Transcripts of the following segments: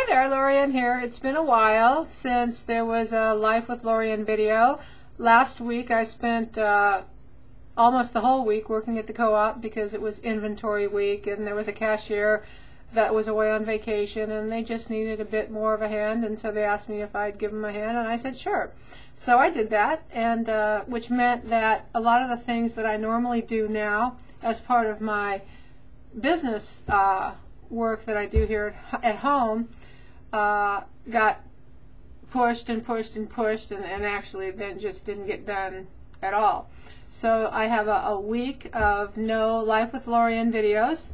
there, Lorianne here. It's been a while since there was a Life with Lorianne video. Last week I spent almost the whole week working at the co-op because it was inventory week and there was a cashier that was away on vacation and they just needed a bit more of a hand, and so they asked me if I'd give them a hand, and I said sure. So I did that, and which meant that a lot of the things that I normally do now as part of my business work that I do here at home got pushed and pushed and pushed, and actually then just didn't get done at all. So I have a week of no Life with Lorianne videos,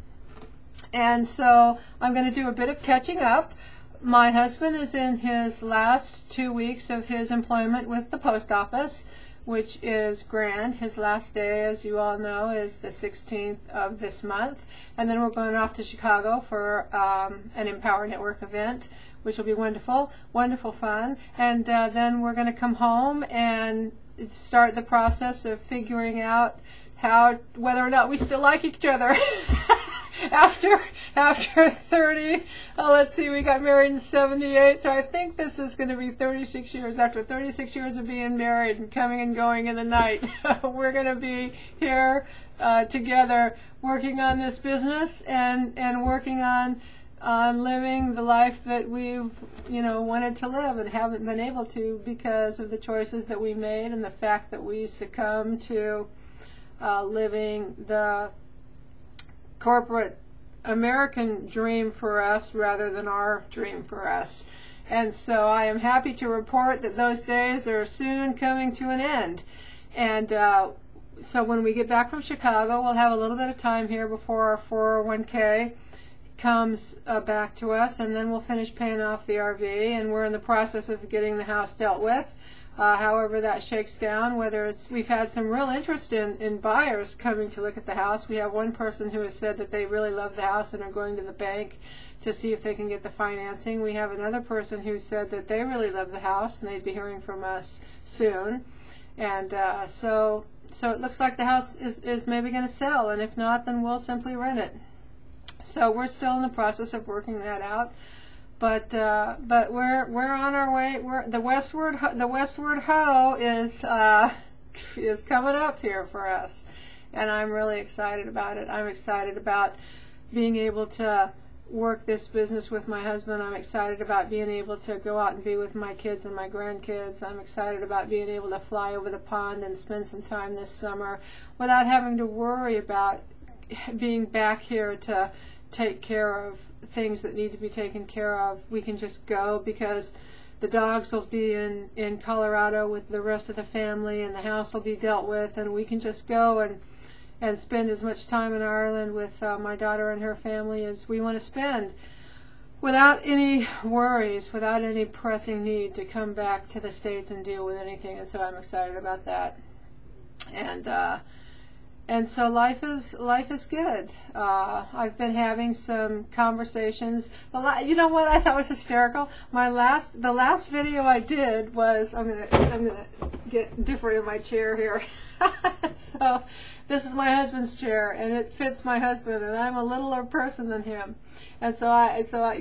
and so I'm going to do a bit of catching up. My husband is in his last 2 weeks of his employment with the post office, which is grand. His last day, as you all know, is the 16th of this month. And then we're going off to Chicago for an Empower Network event, which will be wonderful, wonderful fun. And then we're going to come home and start the process of figuring out whether or not we still like each other. After 30, let's see, we got married in 78, so I think this is going to be 36 years. After 36 years of being married and coming and going in the night, we're going to be here together working on this business and working on living the life that we've wanted to live and haven't been able to because of the choices that we made and the fact that we succumbed to living the corporate American dream for us rather than our dream for us. And so I am happy to report that those days are soon coming to an end. And so when we get back from Chicago, we'll have a little bit of time here before our 401k comes back to us, and then we'll finish paying off the RV, and we're in the process of getting the house dealt with. However that shakes down, we've had some real interest in buyers coming to look at the house. We have one person who has said that they really love the house and are going to the bank to see if they can get the financing. We have another person who said that they really love the house and they'd be hearing from us soon. And so it looks like the house is maybe going to sell, and if not, then we'll simply rent it. So we're still in the process of working that out. But we're on our way. The westward ho is coming up here for us, and I'm really excited about it. I'm excited about being able to work this business with my husband. I'm excited about being able to go out and be with my kids and my grandkids. I'm excited about being able to fly over the pond and spend some time this summer without having to worry about being back here to take care of things that need to be taken care of. We can just go because the dogs will be in Colorado with the rest of the family, and the house will be dealt with, and we can just go and spend as much time in Ireland with my daughter and her family as we want to spend without any worries, without any pressing need to come back to the States and deal with anything. And so I'm excited about that. And so life is good. I've been having some conversations. You know what I thought was hysterical? The last video I did was I'm gonna get different in my chair here. So this is my husband's chair, and it fits my husband, and I'm a littler person than him. And so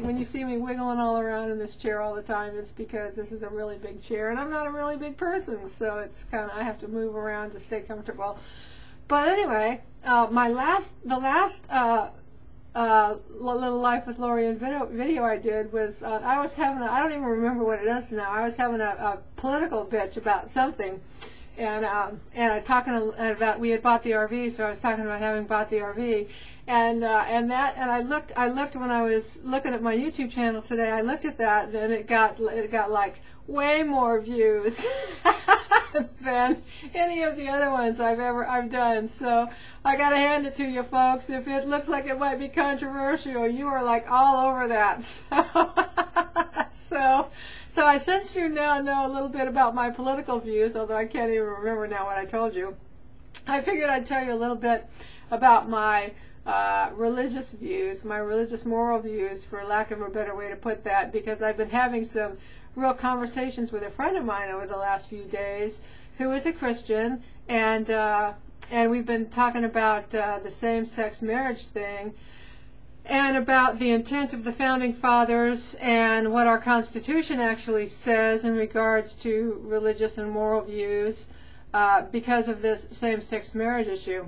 when you see me wiggling all around in this chair all the time, it's because this is a really big chair, and I'm not a really big person, so it's I have to move around to stay comfortable. But anyway, the last little Life with Lorianne video I did was I was having I don't even remember what it is now. I was having a political bitch about something, and talking about we had bought the RV, so I was talking about having bought the RV, and I looked when I was looking at my YouTube channel today. I looked at that, and it got like way more views than any of the other ones I've done. So I gotta hand it to you folks. If it looks like it might be controversial, you are like all over that. So I since you now know a little bit about my political views, although I can't even remember now what I told you, I figured I'd tell you a little bit about my religious views, my religious moral views, for lack of a better way to put that, because I've been having some real conversations with a friend of mine over the last few days who is a Christian, and we've been talking about the same-sex marriage thing. and about the intent of the Founding Fathers and what our Constitution actually says in regards to religious and moral views because of this same-sex marriage issue.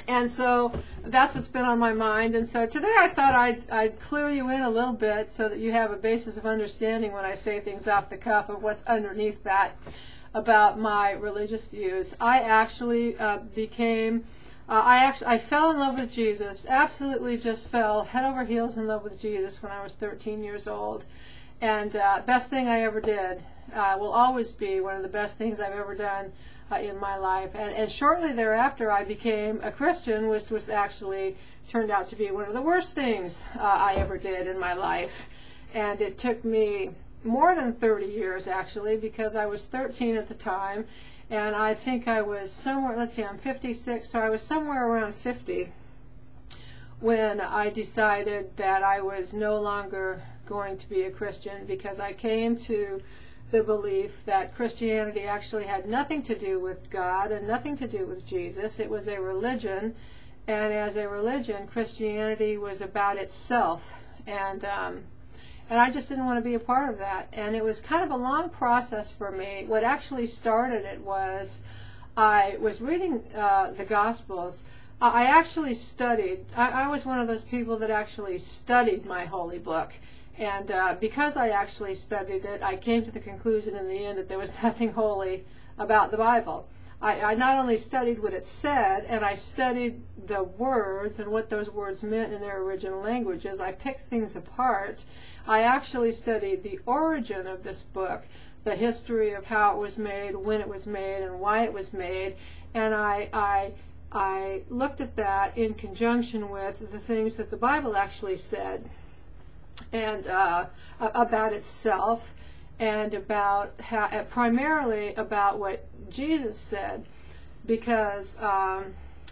And so that's what's been on my mind. And so today I thought I'd clue you in a little bit so that you have a basis of understanding when I say things off the cuff of what's underneath that about my religious views. I actually I fell in love with Jesus, absolutely just fell head over heels in love with Jesus when I was 13 years old. And best thing I ever did, will always be one of the best things I've ever done in my life. And shortly thereafter I became a Christian, which was actually turned out to be one of the worst things I ever did in my life. And it took me more than 30 years actually, because I was 13 at the time, and I think I was somewhere, let's see, I'm 56, so I was somewhere around 50 when I decided that I was no longer going to be a Christian, because I came to the belief that Christianity actually had nothing to do with God and nothing to do with Jesus. It was a religion, and as a religion, Christianity was about itself, and I just didn't want to be a part of that. And it was kind of a long process for me. What actually started it was I was reading the Gospels. I actually studied. I was one of those people that actually studied my holy book. And because I actually studied it, I came to the conclusion in the end that there was nothing holy about the Bible. I not only studied what it said, and I studied the words and what those words meant in their original languages. I picked things apart. I actually studied the origin of this book, the history of how it was made, when it was made, and why it was made. And I looked at that in conjunction with the things that the Bible actually said, and about itself, and about how, primarily about what Jesus said, because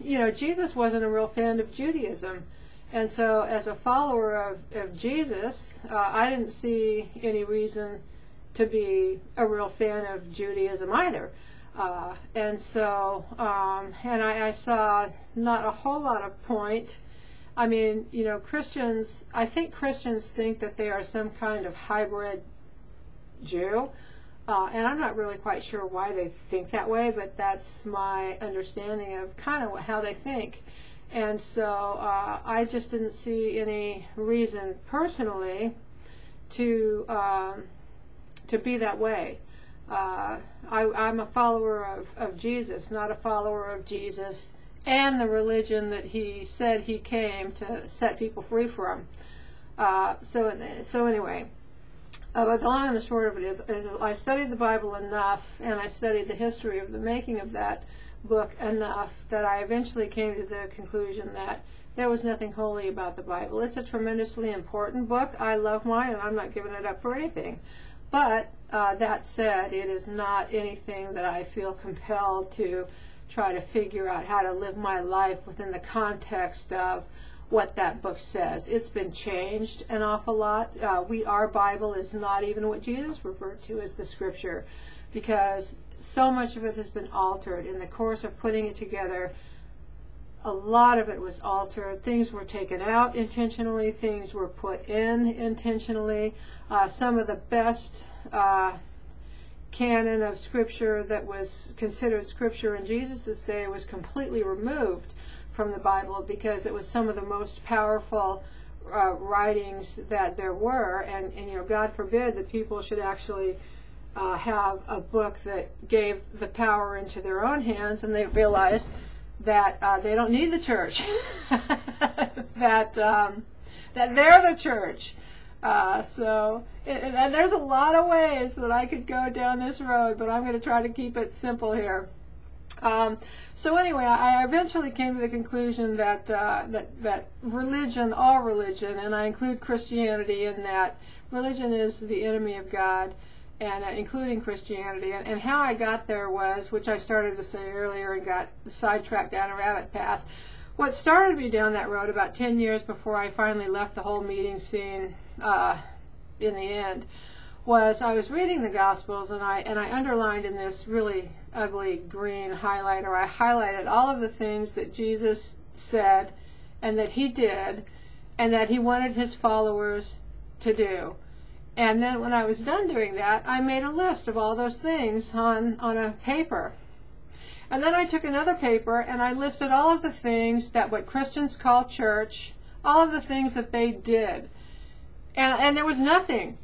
Jesus wasn't a real fan of Judaism, and so as a follower of Jesus, I didn't see any reason to be a real fan of Judaism either, and so and I saw not a whole lot of point. I mean, Christians, I think Christians think that they are some kind of hybrid Jew, and I'm not really quite sure why they think that way, but that's my understanding of kind of how they think. And so I just didn't see any reason personally to be that way. I'm a follower of Jesus, not a follower of Jesus and the religion that he said he came to set people free from. So anyway, but the long and the short of it is I studied the Bible enough, and I studied the history of the making of that book enough, that I eventually came to the conclusion that there was nothing holy about the Bible. It's a tremendously important book. I love mine, and I'm not giving it up for anything. But that said, it is not anything that I feel compelled to try to figure out how to live my life within the context of what that book says. It's been changed an awful lot. Our Bible is not even what Jesus referred to as the Scripture, because so much of it has been altered in the course of putting it together. A lot of it was altered. Things were taken out intentionally. Things were put in intentionally. Some of the best canon of Scripture that was considered Scripture in Jesus' day was completely removed from the Bible, because it was some of the most powerful writings that there were, and God forbid that people should actually have a book that gave the power into their own hands, and they realized that they don't need the church, that they're the church. So there's a lot of ways that I could go down this road, but I'm going to try to keep it simple here. So anyway, I eventually came to the conclusion that that religion, all religion, and I include Christianity in that, religion is the enemy of God, and including Christianity. And how I got there was, which I started to say earlier and got sidetracked down a rabbit path. What started me down that road about 10 years before I finally left the whole meeting scene in the end, was I was reading the Gospels, and I underlined in this really ugly green highlighter, I highlighted all of the things that Jesus said and that he did, and that he wanted his followers to do. And then when I was done doing that, I made a list of all those things on a paper. And then I took another paper and I listed all of the things that what Christians call church, all of the things that they did. And there was nothing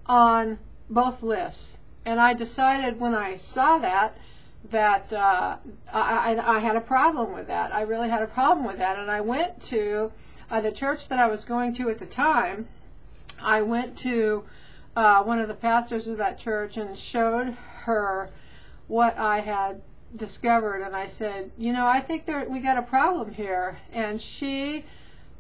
on both lists. And I decided when I saw that I had a problem with that. I really had a problem with that. And I went to the church that I was going to at the time. I went to one of the pastors of that church and showed her what I had discovered, and I said, you know, I think we got a problem here. And she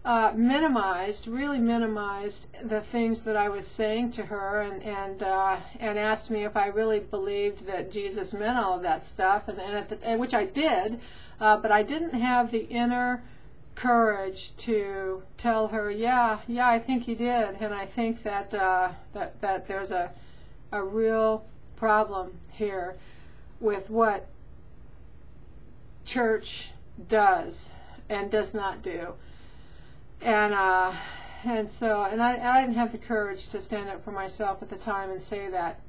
really minimized the things that I was saying to her, and asked me if I really believed that Jesus meant all of that stuff, and which I did, but I didn't have the inner courage to tell her, yeah, I think he did, and I think that that there's a real problem here with what church does and does not do. And so I didn't have the courage to stand up for myself at the time and say that.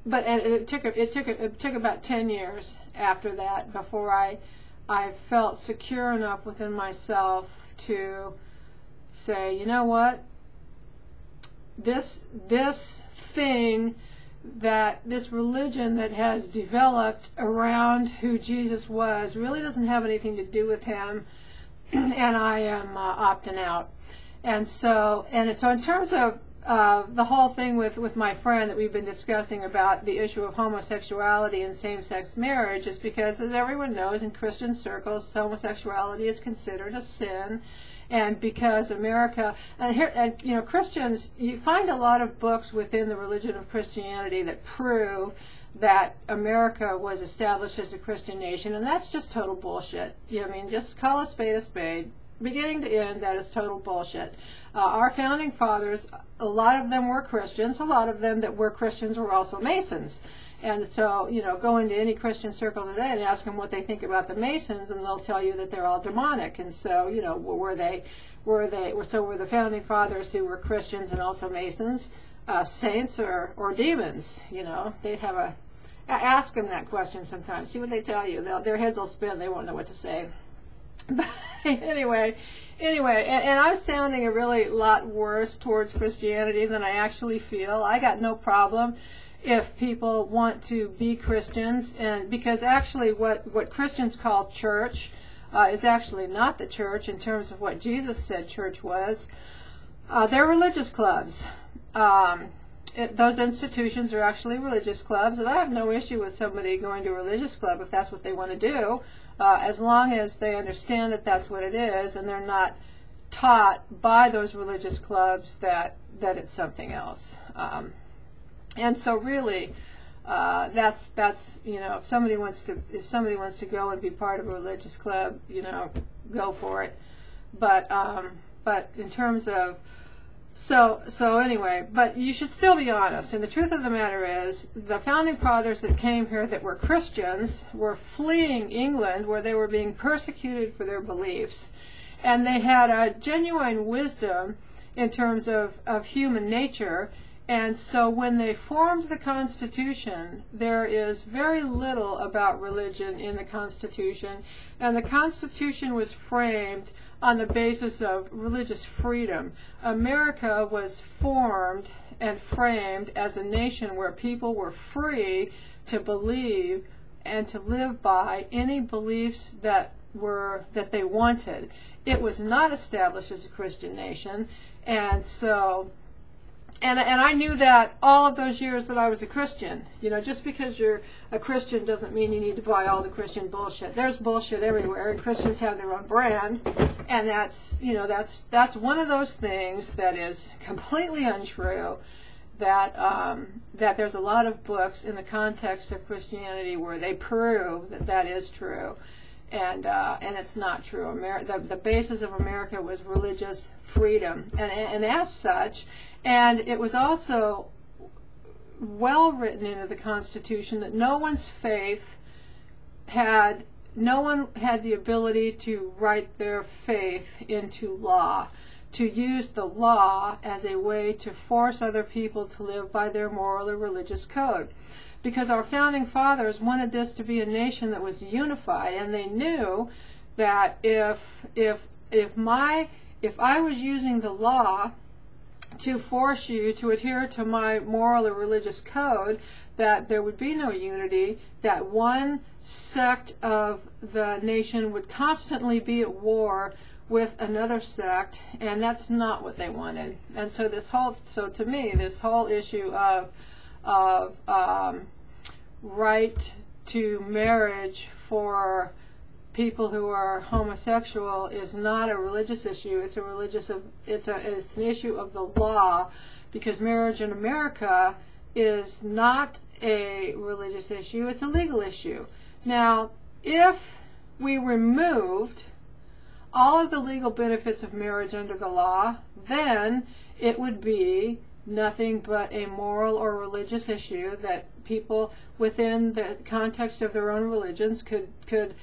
But it took about 10 years after that before I felt secure enough within myself to say, you know what, this thing, that this religion that has developed around who Jesus was really doesn't have anything to do with him, and I am opting out. And so in terms of the whole thing with my friend that we've been discussing about the issue of homosexuality and same-sex marriage, is because, as everyone knows, in Christian circles, homosexuality is considered a sin. And because America, and you know, Christians, you find a lot of books within the religion of Christianity that prove that America was established as a Christian nation, and that's just total bullshit. You know, I mean, just call a spade, beginning to end. That is total bullshit. Our founding fathers, a lot of them were Christians. A lot of them that were Christians were also Masons. And so, you know, go into any Christian circle today and ask them what they think about the Masons, and they'll tell you that they're all demonic. And so, you know, were the founding fathers who were Christians and also Masons saints or demons? You know, they'd have ask them that question sometimes. See what they tell you. Their heads will spin. They won't know what to say. But anyway, and I'm sounding a really lot worse towards Christianity than I actually feel. I got no problem if people want to be Christians, and because actually what Christians call church is actually not the church in terms of what Jesus said church was. They're religious clubs. Those institutions are actually religious clubs, and I have no issue with somebody going to a religious club if that's what they want to do, as long as they understand that that's what it is, and they're not taught by those religious clubs that it's something else. And so really, that's you know, if somebody wants to go and be part of a religious club, you know, go for it. But in terms of so anyway, but you should still be honest. And the truth of the matter is, the founding fathers that came here that were Christians were fleeing England, where they were being persecuted for their beliefs, and they had a genuine wisdom in terms of human nature. And so when they formed the Constitution, there is very little about religion in the Constitution, and the Constitution was framed on the basis of religious freedom. America was formed and framed as a nation where people were free to believe and to live by any beliefs that they wanted. It was not established as a Christian nation, and so and I knew that all of those years that I was a Christian. You know, just because you're a Christian doesn't mean you need to buy all the Christian bullshit. There's bullshit everywhere, and Christians have their own brand, and that's, you know, that's one of those things that is completely untrue. That there's a lot of books in the context of Christianity where they prove that that is true, and it's not true. The basis of America was religious freedom, and as such. And it was also well written into the Constitution that no one's faith had no one had the ability to write their faith into law, to use the law as a way to force other people to live by their moral or religious code. Because our founding fathers wanted this to be a nation that was unified, and they knew that if I was using the law to force you to adhere to my moral or religious code, that there would be no unity, that one sect of the nation would constantly be at war with another sect, and that's not what they wanted. And so to me, this whole issue of right to marriage for people who are homosexual is not a religious issue. It's an issue of the law, because marriage in America is not a religious issue, it's a legal issue. Now, if we removed all of the legal benefits of marriage under the law, then it would be nothing but a moral or religious issue that people within the context of their own religions could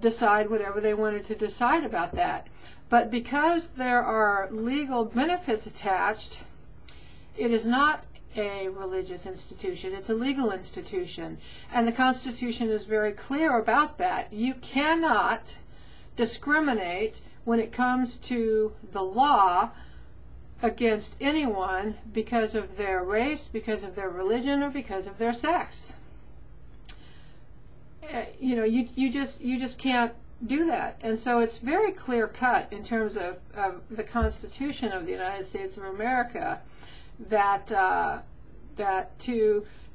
decide whatever they wanted to decide about that. But because there are legal benefits attached, it is not a religious institution, it's a legal institution. And the Constitution is very clear about that. You cannot discriminate when it comes to the law against anyone because of their race, because of their religion, or because of their sex. You just can't do that. And so it's very clear cut in terms of the Constitution of the United States of America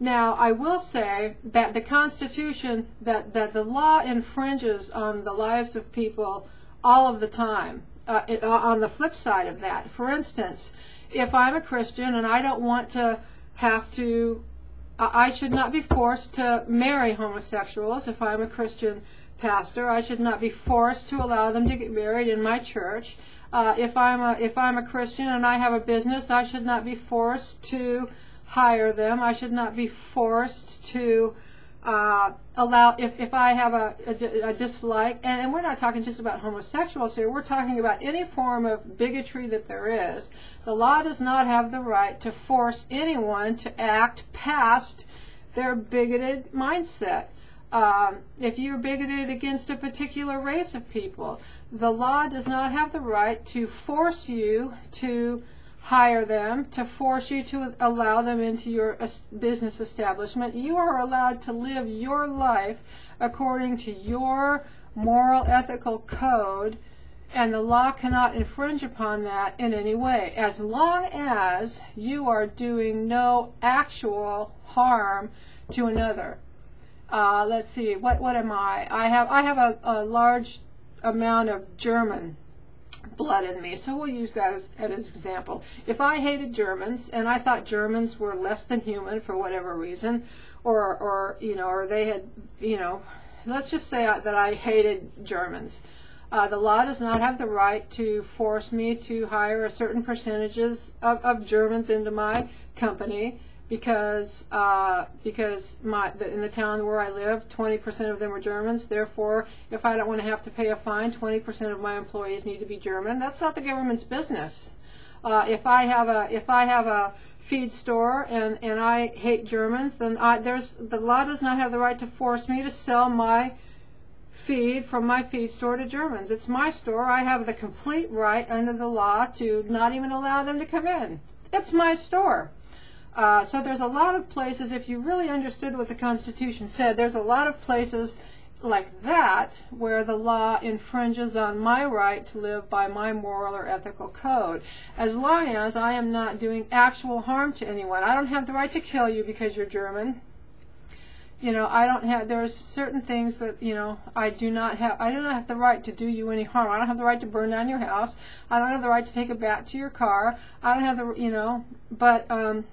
now I will say that the Constitution, that the law infringes on the lives of people all of the time. On the flip side of that, for instance, if I'm a Christian and I don't want to I should not be forced to marry homosexuals. If I'm a Christian pastor, I should not be forced to allow them to get married in my church. If I'm a Christian and I have a business, I should not be forced to hire them. I should not be forced to allow, if I have a dislike, and we're not talking just about homosexuals here, we're talking about any form of bigotry that there is. The law does not have the right to force anyone to act past their bigoted mindset. If you're bigoted against a particular race of people, the law does not have the right to force you to hire them, to force you to allow them into your business establishment. You are allowed to live your life according to your moral, ethical code, and the law cannot infringe upon that in any way, as long as you are doing no actual harm to another. Let's see, what am I? I have a large amount of German blood in me, so we'll use that as an example. If I hated Germans and I thought Germans were less than human for whatever reason, or they had, let's just say that I hated Germans. The law does not have the right to force me to hire a certain percentages of Germans into my company, because in the town where I live, 20% of them are Germans. Therefore, if I don't want to have to pay a fine, 20% of my employees need to be German. That's not the government's business. If I have a feed store and I hate Germans, then the law does not have the right to force me to sell my feed from my feed store to Germans. It's my store. I have the complete right under the law to not even allow them to come in. It's my store. So there's a lot of places, if you really understood what the Constitution said, there's a lot of places like that where the law infringes on my right to live by my moral or ethical code, as long as I am not doing actual harm to anyone. I don't have the right to kill you because you're German. There's certain things that, I do not have the right to do you any harm. I don't have the right to burn down your house. I don't have the right to take a bat to your car. I don't have the,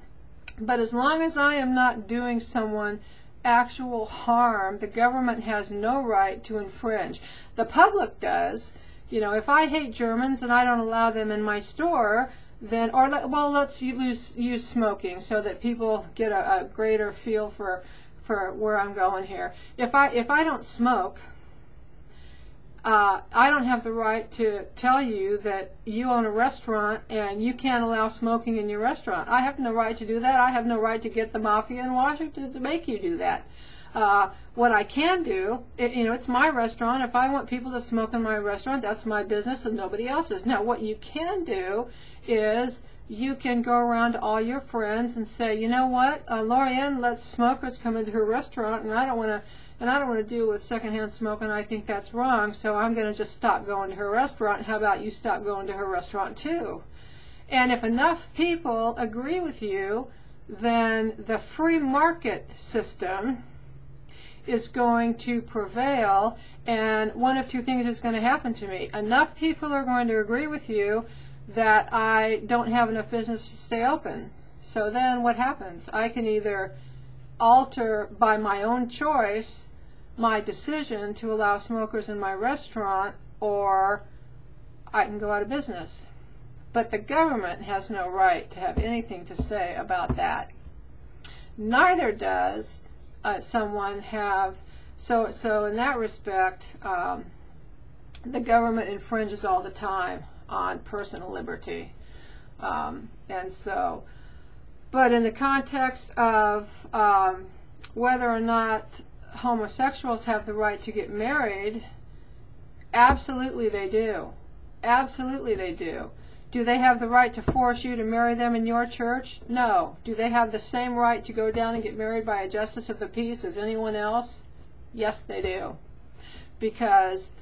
but as long as I am not doing someone actual harm, the government has no right to infringe. The public does. If I hate Germans and I don't allow them in my store, then, let's use smoking so that people get a greater feel for where I'm going here. If I don't smoke, I don't have the right to tell you that you own a restaurant and you can't allow smoking in your restaurant. I have no right to do that. I have no right to get the mafia in Washington to make you do that. What I can do, it's my restaurant. If I want people to smoke in my restaurant, that's my business and nobody else's. Now, what you can do is you can go around to all your friends and say, you know what, Lorianne lets smokers come into her restaurant, and I don't want to deal with secondhand smoking. I think that's wrong, so I'm going to just stop going to her restaurant. How about you stop going to her restaurant too? And if enough people agree with you, then the free market system is going to prevail, and one of two things is going to happen to me. Enough people are going to agree with you that I don't have enough business to stay open. So then what happens? I can either alter by my own choice my decision to allow smokers in my restaurant, or I can go out of business. But the government has no right to have anything to say about that. Neither does someone have, so in that respect, the government infringes all the time on personal liberty. And so, but in the context of whether or not homosexuals have the right to get married, absolutely they do. Absolutely they do. Do they have the right to force you to marry them in your church? No. Do they have the same right to go down and get married by a justice of the peace as anyone else? Yes, they do. Because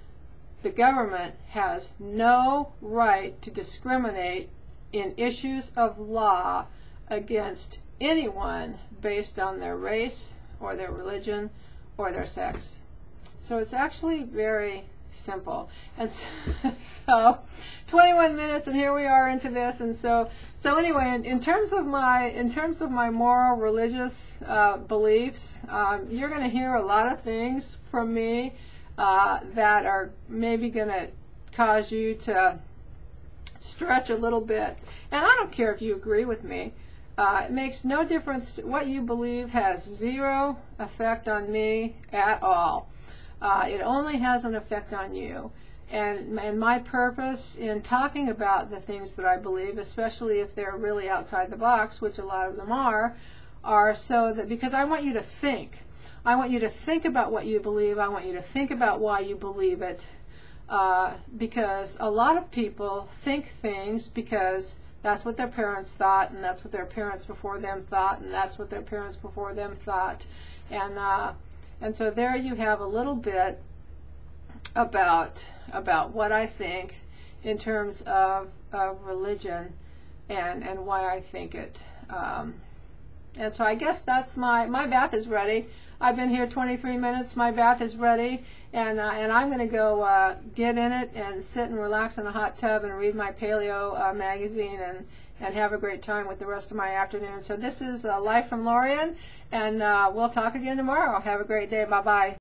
the government has no right to discriminate in issues of law against anyone based on their race or their religion or their sex. So it's actually very simple. And so 21 minutes and here we are into this. And so anyway, in terms of my moral religious beliefs, you're going to hear a lot of things from me that are maybe going to cause you to stretch a little bit. And I don't care if you agree with me. It makes no difference. What you believe has zero effect on me at all. It only has an effect on you. And my purpose in talking about the things that I believe, especially if they're really outside the box, which a lot of them are so that, because I want you to think. I want you to think about what you believe. I want you to think about why you believe it. Because a lot of people think things because that's what their parents thought, and that's what their parents before them thought, and that's what their parents before them thought. And so there you have a little bit about what I think in terms of religion and why I think it. And so I guess that's my bath is ready. I've been here 23 minutes. My bath is ready, and I'm going to go get in it and sit and relax in a hot tub and read my paleo magazine and have a great time with the rest of my afternoon. So this is Life from Lorianne, and we'll talk again tomorrow. Have a great day. Bye-bye.